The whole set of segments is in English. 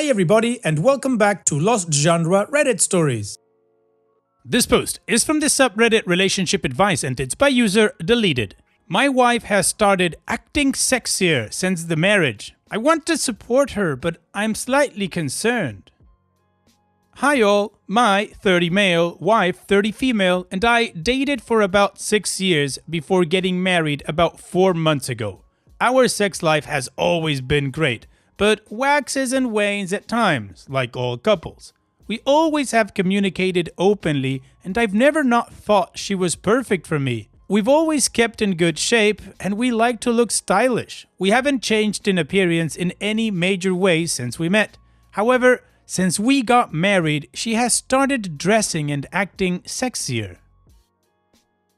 Hi everybody and welcome back to Lost Genre Reddit Stories. This post is from the subreddit Relationship Advice and it's by user Deleted. My wife has started acting sexier since the marriage. I want to support her, but I'm slightly concerned. Hi all, my 30 male, wife 30 female, and I dated for about 6 years before getting married about 4 months ago. Our sex life has always been great, but waxes and wanes at times, like all couples. We always have communicated openly, and I've never not thought she was perfect for me. We've always kept in good shape, and we like to look stylish. We haven't changed in appearance in any major way since we met. However, since we got married, she has started dressing and acting sexier.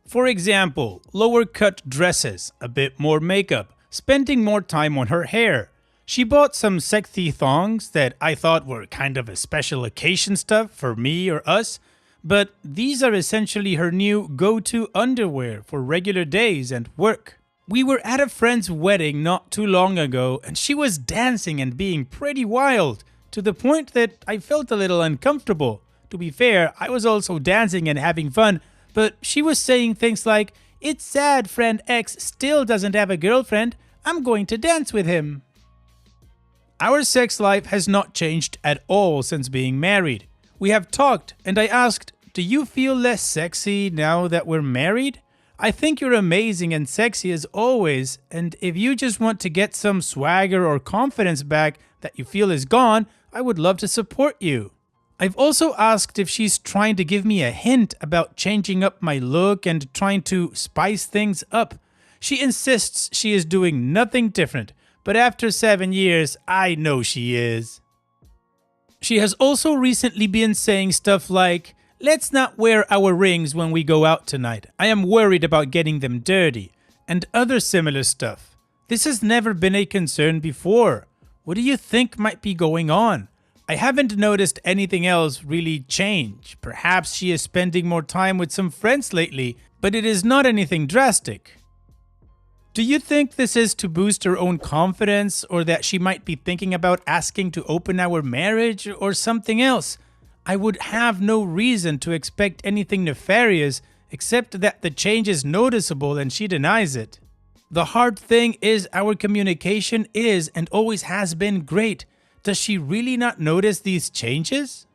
For example, lower cut dresses, a bit more makeup, spending more time on her hair. She bought some sexy thongs that I thought were kind of a special occasion stuff for me or us, but these are essentially her new go-to underwear for regular days and work. We were at a friend's wedding not too long ago and she was dancing and being pretty wild, to the point that I felt a little uncomfortable. To be fair, I was also dancing and having fun, but she was saying things like, "It's sad friend X still doesn't have a girlfriend, I'm going to dance with him." Our sex life has not changed at all since being married. We have talked and I asked, "Do you feel less sexy now that we're married? I think you're amazing and sexy as always, and if you just want to get some swagger or confidence back that you feel is gone, I would love to support you." I've also asked if she's trying to give me a hint about changing up my look and trying to spice things up. She insists she is doing nothing different, but after 7 years, I know she is. She has also recently been saying stuff like, "Let's not wear our rings when we go out tonight. I am worried about getting them dirty," and other similar stuff. This has never been a concern before. What do you think might be going on? I haven't noticed anything else really change. Perhaps she is spending more time with some friends lately, but it is not anything drastic. Do you think this is to boost her own confidence, or that she might be thinking about asking to open our marriage, or something else? I would have no reason to expect anything nefarious, except that the change is noticeable and she denies it. The hard thing is our communication is and always has been great. Does she really not notice these changes?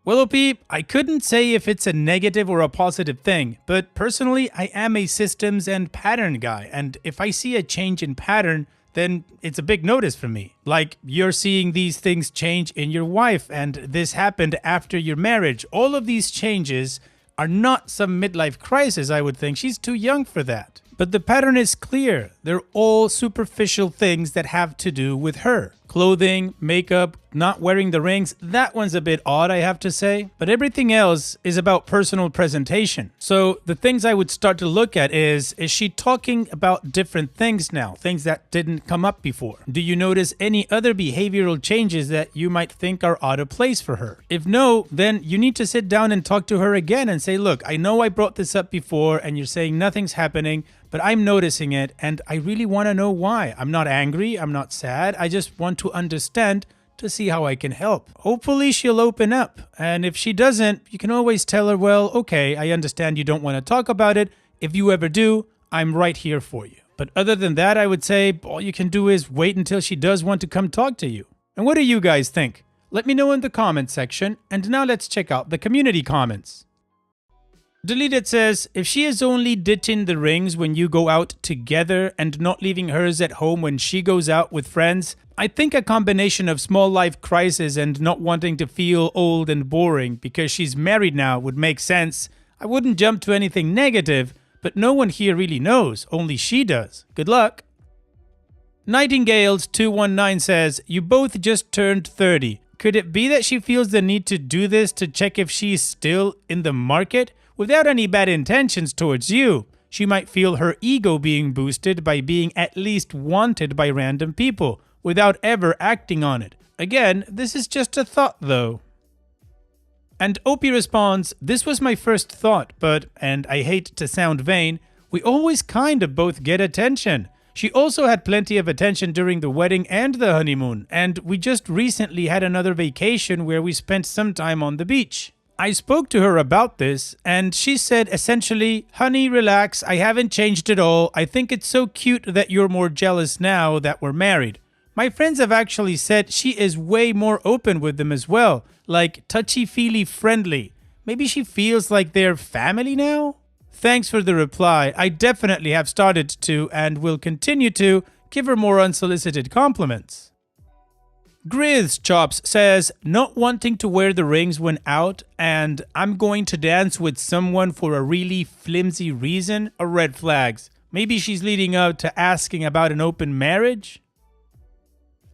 Well, OP, I couldn't say if it's a negative or a positive thing, but personally, I am a systems and pattern guy, and if I see a change in pattern, then it's a big notice for me. Like, you're seeing these things change in your wife, and this happened after your marriage. All of these changes are not some midlife crisis, I would think. She's too young for that. But the pattern is clear. They're all superficial things that have to do with her. Clothing, makeup, not wearing the rings, that one's a bit odd, I have to say. But everything else is about personal presentation. So the things I would start to look at is she talking about different things now? Things that didn't come up before? Do you notice any other behavioral changes that you might think are out of place for her? If no, then you need to sit down and talk to her again and say, "Look, I know I brought this up before and you're saying nothing's happening, but I'm noticing it and I really want to know why. I'm not angry, I'm not sad, I just want to understand to see how I can help." Hopefully she'll open up, and if she doesn't, you can always tell her, "Well, okay, I understand you don't want to talk about it. If you ever do, I'm right here for you." But other than that, I would say all you can do is wait until she does want to come talk to you. And what do you guys think? Let me know in the comment section, and now let's check out the community comments. Deleted says, "If she is only ditching the rings when you go out together and not leaving hers at home when she goes out with friends, I think a combination of small life crisis and not wanting to feel old and boring because she's married now would make sense. I wouldn't jump to anything negative, but no one here really knows, only she does. Good luck." Nightingales219 says, "You both just turned 30. Could it be that she feels the need to do this to check if she's still in the market? Without any bad intentions towards you, she might feel her ego being boosted by being at least wanted by random people, without ever acting on it. Again, this is just a thought though." And Opie responds, "This was my first thought, but, and I hate to sound vain, we always kind of both get attention. She also had plenty of attention during the wedding and the honeymoon, and we just recently had another vacation where we spent some time on the beach. I spoke to her about this, and she said essentially, "Honey, relax, I haven't changed at all. I think it's so cute that you're more jealous now that we're married." My friends have actually said she is way more open with them as well, like touchy-feely friendly. Maybe she feels like they're family now? Thanks for the reply. I definitely have started to, and will continue to, give her more unsolicited compliments. Grizz Chops says, "Not wanting to wear the rings when out, and I'm going to dance with someone for a really flimsy reason, are red flags. Maybe she's leading up to asking about an open marriage?"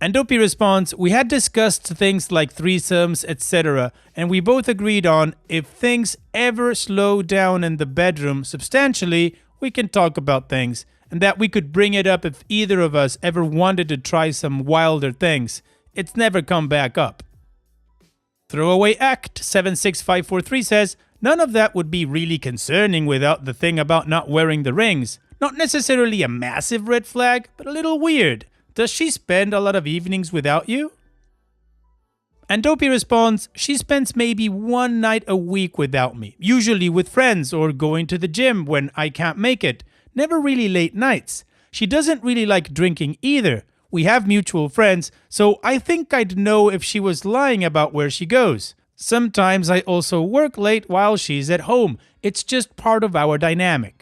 And Dopey responds, "We had discussed things like threesomes, etc. And we both agreed on if things ever slow down in the bedroom substantially, we can talk about things, and that we could bring it up if either of us ever wanted to try some wilder things. It's never come back up." Throwaway Act 76543 says, "None of that would be really concerning without the thing about not wearing the rings. Not necessarily a massive red flag, but a little weird. Does she spend a lot of evenings without you?" And Dopey responds, "She spends maybe one night a week without me, usually with friends or going to the gym when I can't make it. Never really late nights. She doesn't really like drinking either. We have mutual friends, so I think I'd know if she was lying about where she goes. Sometimes I also work late while she's at home. It's just part of our dynamic."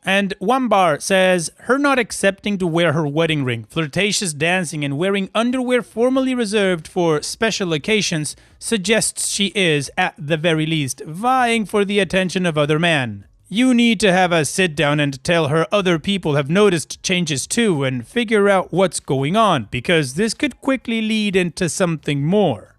And Wambar says, "Her not accepting to wear her wedding ring, flirtatious dancing, and wearing underwear formally reserved for special occasions suggests she is, at the very least, vying for the attention of other men. You need to have a sit down and tell her other people have noticed changes too and figure out what's going on, because this could quickly lead into something more."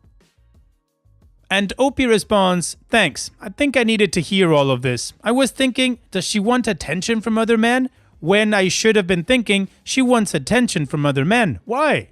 And Opie responds, "Thanks. I think I needed to hear all of this. I was thinking, does she want attention from other men? When I should have been thinking, she wants attention from other men. Why?"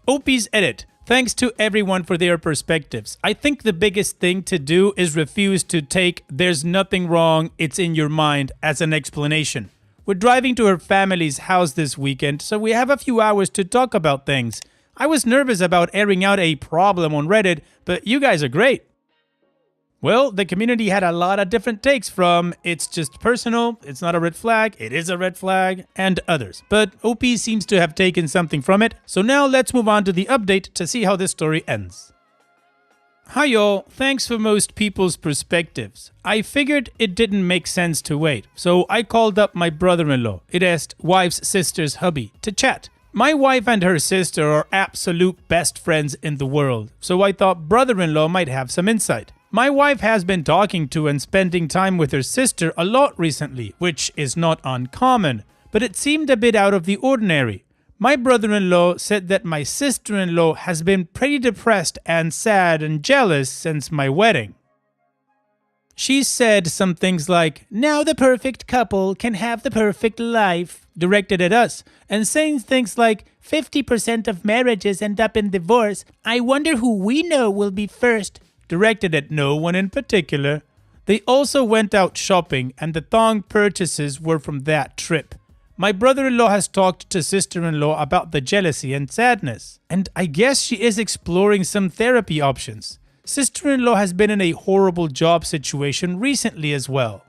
Opie's edit. "Thanks to everyone for their perspectives. I think the biggest thing to do is refuse to take 'there's nothing wrong, it's in your mind' as an explanation. We're driving to her family's house this weekend, so we have a few hours to talk about things. I was nervous about airing out a problem on Reddit, but you guys are great." Well, the community had a lot of different takes from "it's just personal," "it's not a red flag," "it is a red flag," and others. But OP seems to have taken something from it, so now let's move on to the update to see how this story ends. "Hi y'all, thanks for most people's perspectives. I figured it didn't make sense to wait, so I called up my brother-in-law, it asked wife's sister's hubby, to chat. My wife and her sister are absolute best friends in the world, so I thought brother-in-law might have some insight. My wife has been talking to and spending time with her sister a lot recently, which is not uncommon, but it seemed a bit out of the ordinary. My brother-in-law said that my sister-in-law has been pretty depressed and sad and jealous since my wedding. She said some things like, 'Now the perfect couple can have the perfect life,' directed at us, and saying things like, 50% of marriages end up in divorce. I wonder who we know will be first," directed at no one in particular. They also went out shopping, and the thong purchases were from that trip. My brother-in-law has talked to sister-in-law about the jealousy and sadness, and I guess she is exploring some therapy options. Sister-in-law has been in a horrible job situation recently as well.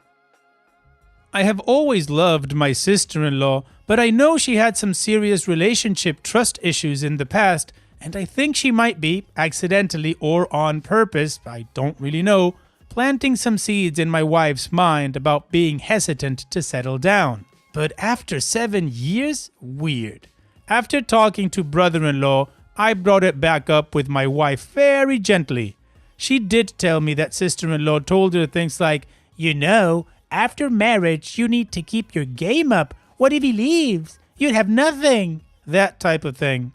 I have always loved my sister-in-law, but I know she had some serious relationship trust issues in the past, and I think she might be, accidentally or on purpose, I don't really know, planting some seeds in my wife's mind about being hesitant to settle down. But after 7 years? Weird. After talking to brother-in-law, I brought it back up with my wife very gently. She did tell me that sister-in-law told her things like, "You know, after marriage, you need to keep your game up. What if he leaves? You'd have nothing." That type of thing.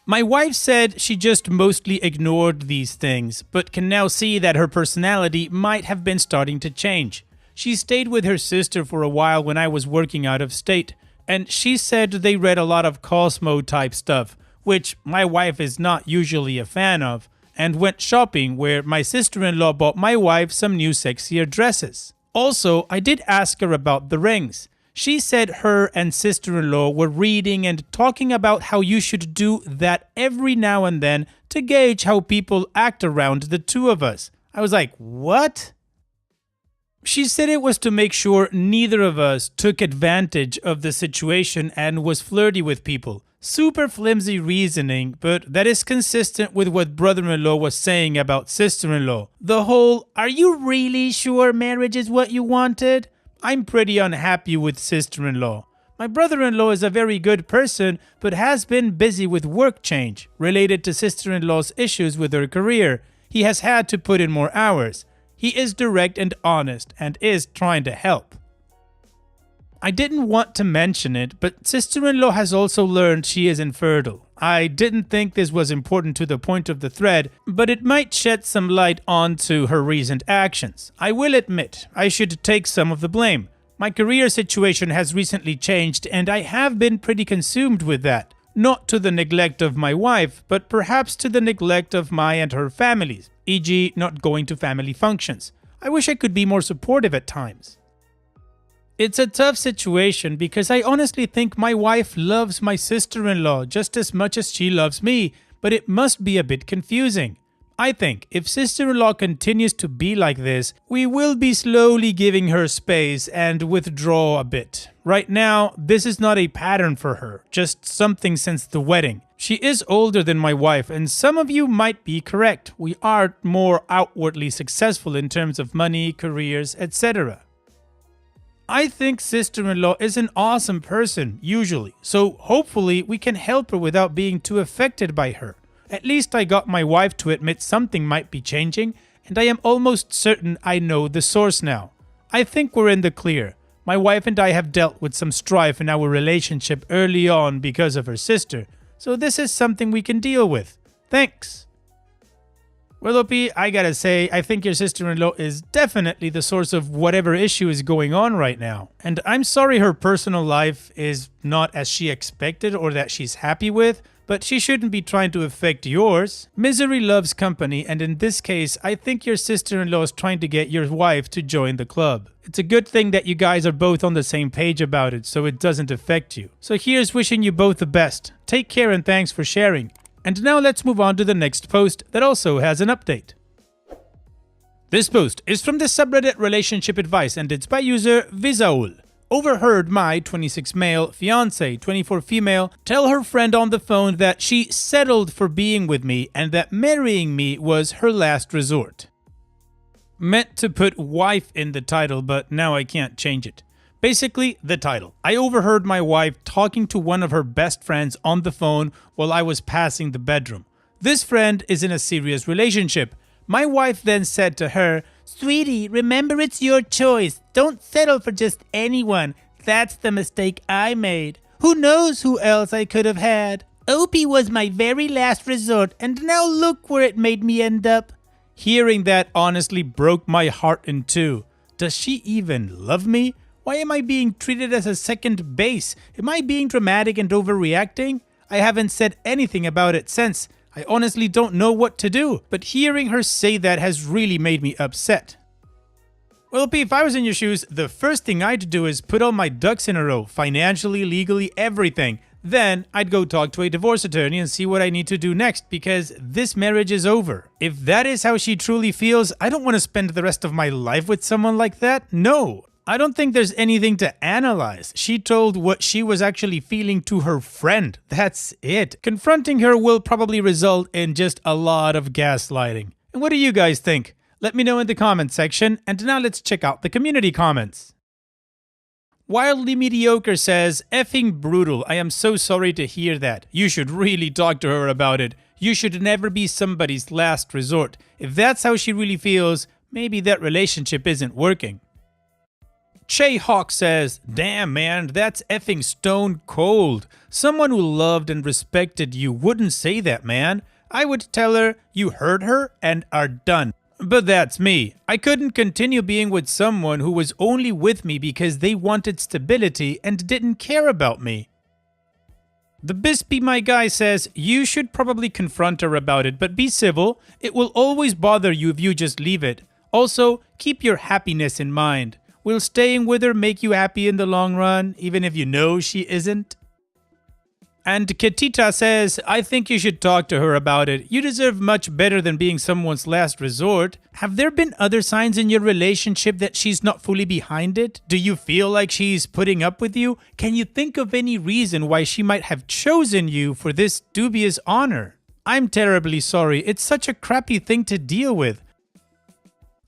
My wife said she just mostly ignored these things, but can now see that her personality might have been starting to change. She stayed with her sister for a while when I was working out of state, and she said they read a lot of Cosmo type stuff, which my wife is not usually a fan of, and went shopping where my sister-in-law bought my wife some new Sexier dresses. Also, I did ask her about the rings. She said her and sister-in-law were reading and talking about how you should do that every now and then to gauge how people act around the two of us. I was like, what? She said it was to make sure neither of us took advantage of the situation and was flirty with people. Super flimsy reasoning, but that is consistent with what brother-in-law was saying about sister-in-law. The whole, are you really sure marriage is what you wanted? I'm pretty unhappy with sister-in-law. My brother-in-law is a very good person, but has been busy with work change related to sister-in-law's issues with her career. He has had to put in more hours. He is direct and honest and is trying to help. I didn't want to mention it, but sister-in-law has also learned she is infertile. I didn't think this was important to the point of the thread, but it might shed some light onto her recent actions. I will admit, I should take some of the blame. My career situation has recently changed and I have been pretty consumed with that. Not to the neglect of my wife, but perhaps to the neglect of my and her families, e.g. not going to family functions. I wish I could be more supportive at times. It's a tough situation because I honestly think my wife loves my sister-in-law just as much as she loves me, but it must be a bit confusing. I think if sister-in-law continues to be like this, we will be slowly giving her space and withdraw a bit. Right now, this is not a pattern for her, just something since the wedding. She is older than my wife, and some of you might be correct. We are more outwardly successful in terms of money, careers, etc. I think sister-in-law is an awesome person, usually, so hopefully we can help her without being too affected by her. At least I got my wife to admit something might be changing, and I am almost certain I know the source now. I think we're in the clear. My wife and I have dealt with some strife in our relationship early on because of her sister, so this is something we can deal with. Thanks. Well, Opie, I gotta say, I think your sister-in-law is definitely the source of whatever issue is going on right now. And I'm sorry her personal life is not as she expected or that she's happy with, but she shouldn't be trying to affect yours. Misery loves company, and in this case, I think your sister-in-law is trying to get your wife to join the club. It's a good thing that you guys are both on the same page about it, so it doesn't affect you. So here's wishing you both the best. Take care and thanks for sharing. And now let's move on to the next post that also has an update. This post is from the subreddit Relationship Advice and it's by user Visaul. Overheard my 26 male fiance, 24 female, tell her friend on the phone that she settled for being with me and that marrying me was her last resort. Meant to put wife in the title, but now I can't change it. Basically, the title. I overheard my wife talking to one of her best friends on the phone while I was passing the bedroom. This friend is in a serious relationship. My wife then said to her, "Sweetie, remember it's your choice. Don't settle for just anyone. That's the mistake I made. Who knows who else I could have had? Opie was my very last resort, and now look where it made me end up." Hearing that honestly broke my heart in two. Does she even love me? Why am I being treated as a second base? Am I being dramatic and overreacting? I haven't said anything about it since. I honestly don't know what to do, but hearing her say that has really made me upset. Well, P, if I was in your shoes, the first thing I'd do is put all my ducks in a row, financially, legally, everything. Then I'd go talk to a divorce attorney and see what I need to do next because this marriage is over. If that is how she truly feels, I don't want to spend the rest of my life with someone like that. No. I don't think there's anything to analyze. She told what she was actually feeling to her friend. That's it. Confronting her will probably result in just a lot of gaslighting. And what do you guys think? Let me know in the comments section. And now let's check out the community comments. Wildly Mediocre says, "Effing brutal. I am so sorry to hear that. You should really talk to her about it. You should never be somebody's last resort. If that's how she really feels, maybe that relationship isn't working." Che Hawk says, "Damn man, that's effing stone cold. Someone who loved and respected you wouldn't say that, man. I would tell her you heard her and are done. But that's me. I couldn't continue being with someone who was only with me because they wanted stability and didn't care about me." The Bispy My Guy says, "You should probably confront her about it, but be civil. It will always bother you if you just leave it. Also, keep your happiness in mind. Will staying with her make you happy in the long run, even if you know she isn't? And Ketita says, I think you should talk to her about it. You deserve much better than being someone's last resort. Have there been other signs in your relationship that she's not fully behind it? Do you feel like she's putting up with you? Can you think of any reason why she might have chosen you for this dubious honor? I'm terribly sorry. It's such a crappy thing to deal with.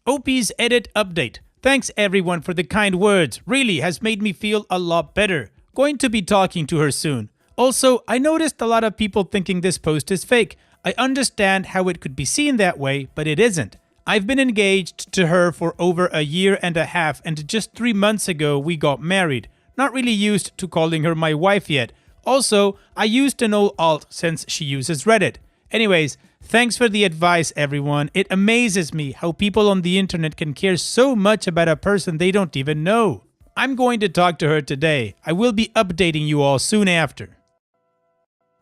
OP's edit update. Thanks everyone for the kind words. Really has made me feel a lot better. Going to be talking to her soon. Also, I noticed a lot of people thinking this post is fake. I understand how it could be seen that way, but it isn't. I've been engaged to her for over a year and a half, and just 3 months ago we got married. Not really used to calling her my wife yet. Also, I used an old alt since she uses Reddit. Anyways, thanks for the advice, everyone. It amazes me how people on the internet can care so much about a person they don't even know. I'm going to talk to her today. I will be updating you all soon after.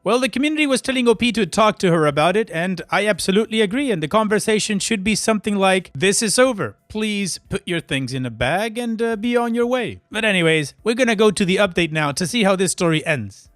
Well, the community was telling OP to talk to her about it, and I absolutely agree, and the conversation should be something like, this is over. Please put your things in a bag and be on your way. But anyways, we're gonna go to the update now to see how this story ends.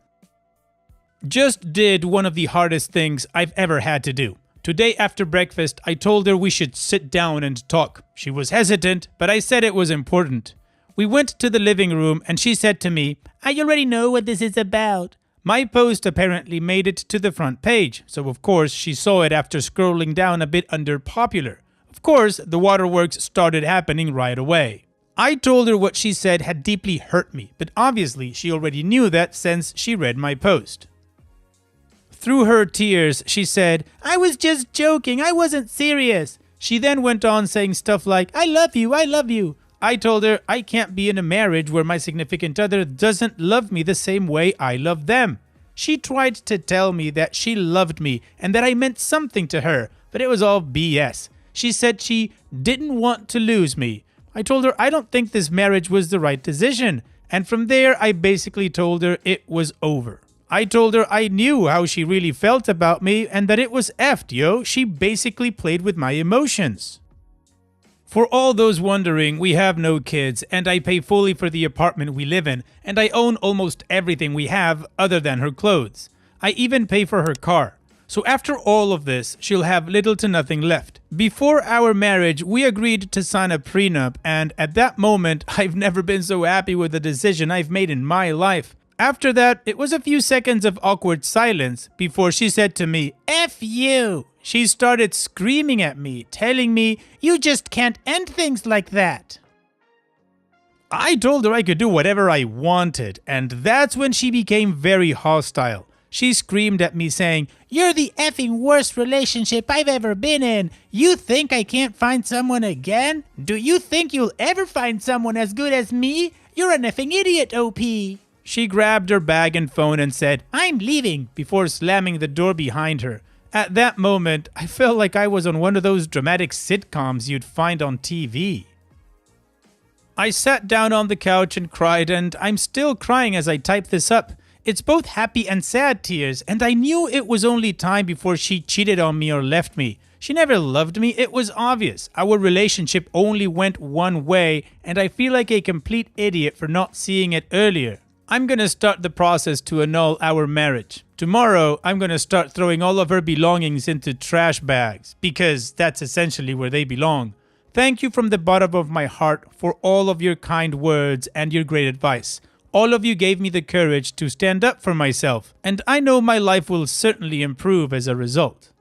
Just did one of the hardest things I've ever had to do. Today after breakfast, I told her we should sit down and talk. She was hesitant, but I said it was important. We went to the living room and she said to me, I already know what this is about. My post apparently made it to the front page, so of course she saw it after scrolling down a bit under popular. Of course, the waterworks started happening right away. I told her what she said had deeply hurt me, but obviously she already knew that since she read my post. Through her tears, she said, I was just joking, I wasn't serious. She then went on saying stuff like, I love you, I love you. I told her I can't be in a marriage where my significant other doesn't love me the same way I love them. She tried to tell me that she loved me and that I meant something to her, but it was all BS. She said she didn't want to lose me. I told her I don't think this marriage was the right decision, and from there I basically told her it was over. I told her I knew how she really felt about me and that it was effed, yo. She basically played with my emotions. For all those wondering, we have no kids, and I pay fully for the apartment we live in, and I own almost everything we have other than her clothes. I even pay for her car. So after all of this, she'll have little to nothing left. Before our marriage, we agreed to sign a prenup, and at that moment, I've never been so happy with the decision I've made in my life. After that, it was a few seconds of awkward silence before she said to me, F you! She started screaming at me, telling me, you just can't end things like that. I told her I could do whatever I wanted, and that's when she became very hostile. She screamed at me saying, you're the effing worst relationship I've ever been in. You think I can't find someone again? Do you think you'll ever find someone as good as me? You're an effing idiot, OP. She grabbed her bag and phone and said, I'm leaving, before slamming the door behind her. At that moment, I felt like I was on one of those dramatic sitcoms you'd find on TV. I sat down on the couch and cried, and I'm still crying as I type this up. It's both happy and sad tears, and I knew it was only time before she cheated on me or left me. She never loved me, it was obvious. Our relationship only went one way, and I feel like a complete idiot for not seeing it earlier. I'm gonna start the process to annul our marriage. Tomorrow, I'm gonna start throwing all of her belongings into trash bags, because that's essentially where they belong. Thank you from the bottom of my heart for all of your kind words and your great advice. All of you gave me the courage to stand up for myself, and I know my life will certainly improve as a result.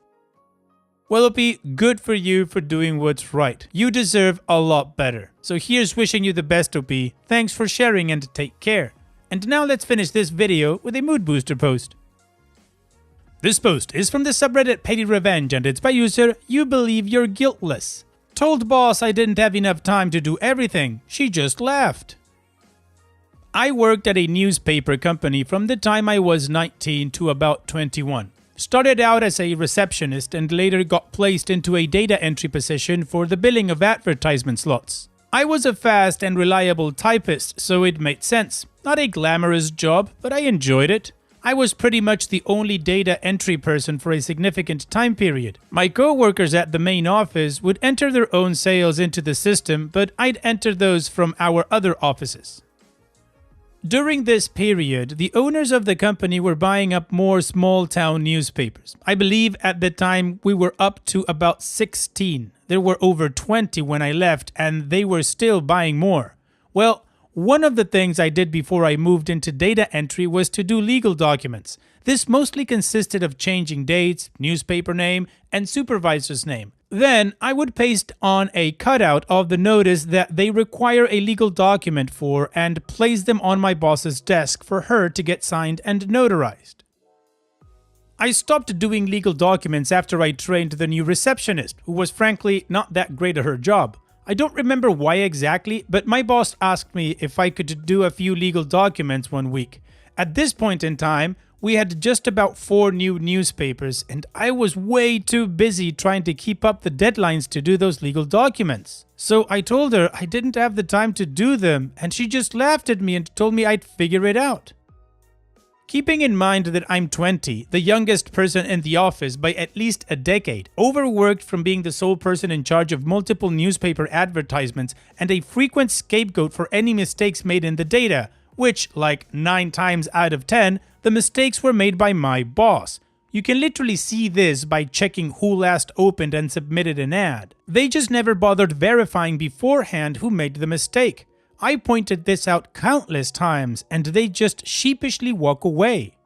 Well, OP, good for you for doing what's right. You deserve a lot better. So here's wishing you the best, OP. Thanks for sharing and take care. And now let's finish this video with a mood booster post. This post is from the subreddit Petty Revenge and it's by user You Believe You're Guiltless. Told boss I didn't have enough time to do everything. She just laughed. I worked at a newspaper company from the time I was 19 to about 21. Started out as a receptionist and later got placed into a data entry position for the billing of advertisement slots. I was a fast and reliable typist, so it made sense. Not a glamorous job, but I enjoyed it. I was pretty much the only data entry person for a significant time period. My co-workers at the main office would enter their own sales into the system, but I'd enter those from our other offices. During this period, the owners of the company were buying up more small-town newspapers. I believe at the time we were up to about 16. There were over 20 when I left, and they were still buying more. Well, one of the things I did before I moved into data entry was to do legal documents. This mostly consisted of changing dates, newspaper name, and supervisor's name. Then I would paste on a cutout of the notice that they require a legal document for and place them on my boss's desk for her to get signed and notarized. I stopped doing legal documents after I trained the new receptionist, who was frankly not that great at her job. I don't remember why exactly, but my boss asked me if I could do a few legal documents one week. At this point in time, we had just about 4 new newspapers, and I was way too busy trying to keep up the deadlines to do those legal documents. So I told her I didn't have the time to do them, and she just laughed at me and told me I'd figure it out. Keeping in mind that I'm 20, the youngest person in the office by at least a decade, overworked from being the sole person in charge of multiple newspaper advertisements, and a frequent scapegoat for any mistakes made in the data, which, like 9 times out of 10, the mistakes were made by my boss. You can literally see this by checking who last opened and submitted an ad. They just never bothered verifying beforehand who made the mistake. I pointed this out countless times, and they just sheepishly walk away.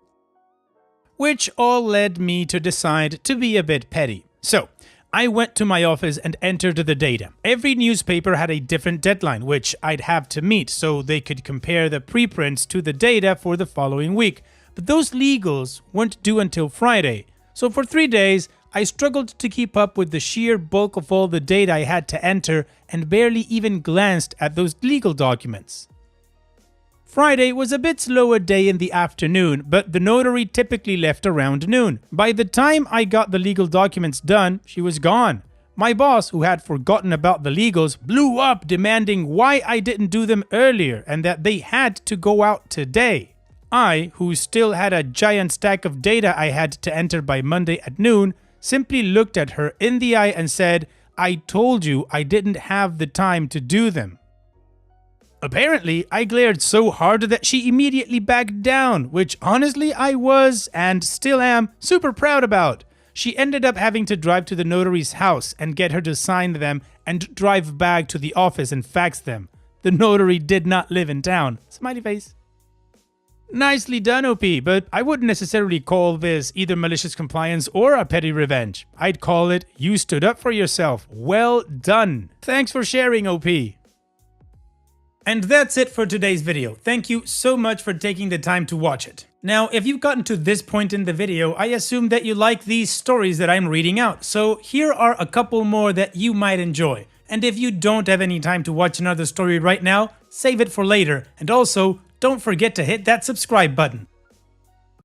Which all led me to decide to be a bit petty. So, I went to my office and entered the data. Every newspaper had a different deadline, which I'd have to meet so they could compare the preprints to the data for the following week. But those legals weren't due until Friday. So for 3 days, I struggled to keep up with the sheer bulk of all the data I had to enter and barely even glanced at those legal documents. Friday was a bit slower day in the afternoon, but the notary typically left around noon. By the time I got the legal documents done, she was gone. My boss, who had forgotten about the legals, blew up demanding why I didn't do them earlier and that they had to go out today. I, who still had a giant stack of data I had to enter by Monday at noon, simply looked at her in the eye and said, "I told you I didn't have the time to do them." Apparently, I glared so hard that she immediately backed down, which honestly I was, and still am, super proud about. She ended up having to drive to the notary's house and get her to sign them and drive back to the office and fax them. The notary did not live in town. Smiley face. Nicely done, OP, but I wouldn't necessarily call this either malicious compliance or a petty revenge. I'd call it, you stood up for yourself. Well done. Thanks for sharing, OP. And that's it for today's video. Thank you so much for taking the time to watch it. Now, if you've gotten to this point in the video, I assume that you like these stories that I'm reading out. So here are a couple more that you might enjoy. And if you don't have any time to watch another story right now, save it for later. And also, don't forget to hit that subscribe button.